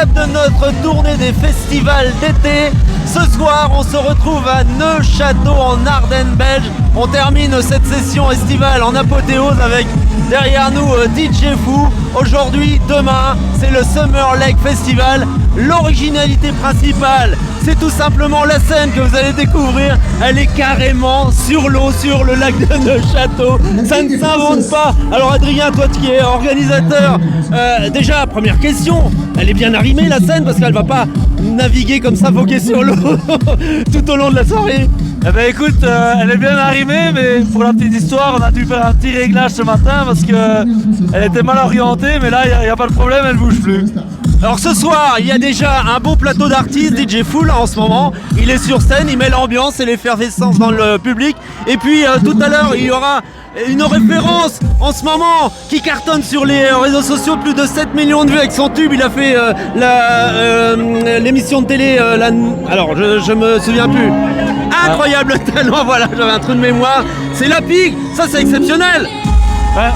étape de notre tournée des festivals d'été. Ce soir, on se retrouve à Neuchâteau en Ardennes belge. On termine cette session estivale en apothéose avec derrière nous DJ Fou. Aujourd'hui, demain, c'est le Summer Lake Festival. L'originalité principale, c'est tout simplement la scène que vous allez découvrir. Elle est carrément sur l'eau, sur le lac de Neuchâteau. Ça ne s'invente pas. Alors Adrien, toi qui es organisateur, déjà, première question, elle est bien arrimée la scène parce qu'elle va pas naviguer comme ça, voguer sur l'eau tout au long de la soirée. Eh ben écoute, elle est bien arrimée, mais pour la petite histoire, on a dû faire un petit réglage ce matin parce qu'elle était mal orientée, mais là, il n'y a pas de problème, elle bouge plus. Alors ce soir, il y a déjà un beau plateau d'artistes, DJ Full en ce moment. Il est sur scène, il met l'ambiance et l'effervescence dans le public. Et puis tout à l'heure, il y aura une référence en ce moment qui cartonne sur les réseaux sociaux, plus de 7 millions de vues avec son tube. Il a fait l'émission de télé, alors je me souviens plus. Incroyable talent, voilà, j'avais un trou de mémoire. C'est La Pique, ça c'est exceptionnel. Ouais,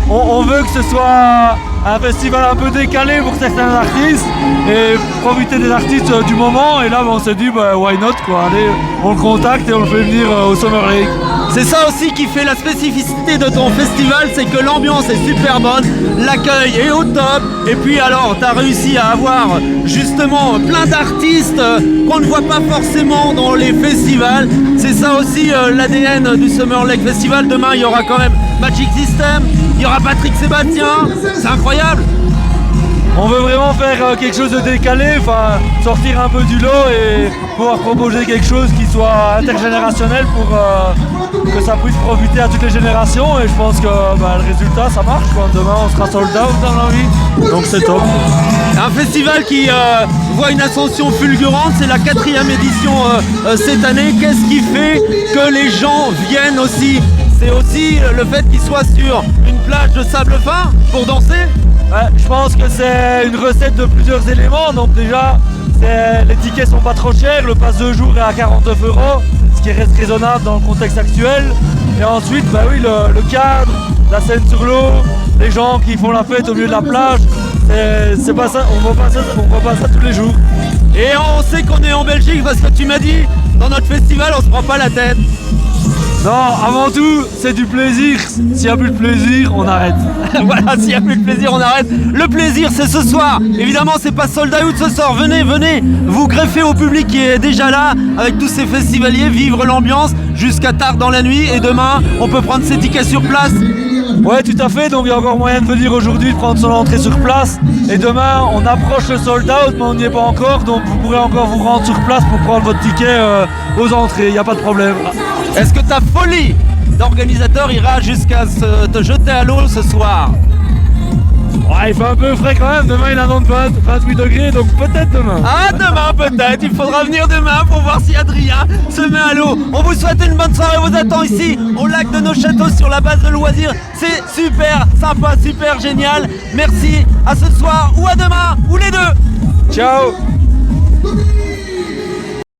on veut que ce soit un festival un peu décalé pour certains artistes et profiter des artistes du moment. Et là, on s'est dit, why not quoi. Allez, on le contacte et on le fait venir au Summer Lake. C'est ça aussi qui fait la spécificité de ton festival, c'est que l'ambiance est super bonne, l'accueil est au top, et puis alors tu as réussi à avoir justement plein d'artistes qu'on ne voit pas forcément dans les festivals. C'est ça aussi l'ADN du Summer Lake Festival. Demain il y aura quand même Magic System, il y aura Patrick Sébastien, c'est incroyable. On veut vraiment faire quelque chose de décalé, enfin sortir un peu du lot et pouvoir proposer quelque chose qui soit intergénérationnel pour que ça puisse profiter à toutes les générations. Et je pense que le résultat ça marche quoi. Demain on sera sold out dans la vie, donc c'est top. Un festival qui voit une ascension fulgurante, c'est la 4e édition cette année. Qu'est-ce qui fait que les gens viennent aussi? C'est aussi le fait qu'ils soient sur une plage de sable fin pour danser. Ouais, je pense que c'est une recette de plusieurs éléments. Donc déjà, les tickets sont pas trop chers, le pass de jour est à 49 €, ce qui reste raisonnable dans le contexte actuel. Et ensuite, le cadre, la scène sur l'eau, les gens qui font la fête au milieu de la plage, c'est pas ça, on voit pas ça tous les jours. Et on sait qu'on est en Belgique parce que tu m'as dit, dans notre festival, on se prend pas la tête. Non, avant tout, c'est du plaisir. S'il n'y a plus de plaisir, on arrête. Voilà, s'il n'y a plus de plaisir, on arrête. Le plaisir, c'est ce soir. Évidemment, c'est pas sold out ce soir. Venez, vous greffer au public qui est déjà là, avec tous ces festivaliers, vivre l'ambiance jusqu'à tard dans la nuit. Et demain, on peut prendre ses tickets sur place. Ouais, tout à fait. Donc, il y a encore moyen de venir aujourd'hui, de prendre son entrée sur place. Et demain, on approche le sold out, mais on n'y est pas encore. Donc, vous pourrez encore vous rendre sur place pour prendre votre ticket aux entrées. Il n'y a pas de problème. Est-ce que ta folie d'organisateur ira jusqu'à te jeter à l'eau ce soir? Ouais, il fait un peu frais quand même. Demain, il annonce 28 degrés, donc peut-être demain. Ah, demain peut-être. Il faudra venir demain pour voir si Adrien se met à l'eau. On vous souhaite une bonne soirée. On vous attend ici, au lac de Neuchâteau, sur la base de loisirs. C'est super sympa, super génial. Merci. À ce soir ou à demain, ou les deux. Ciao.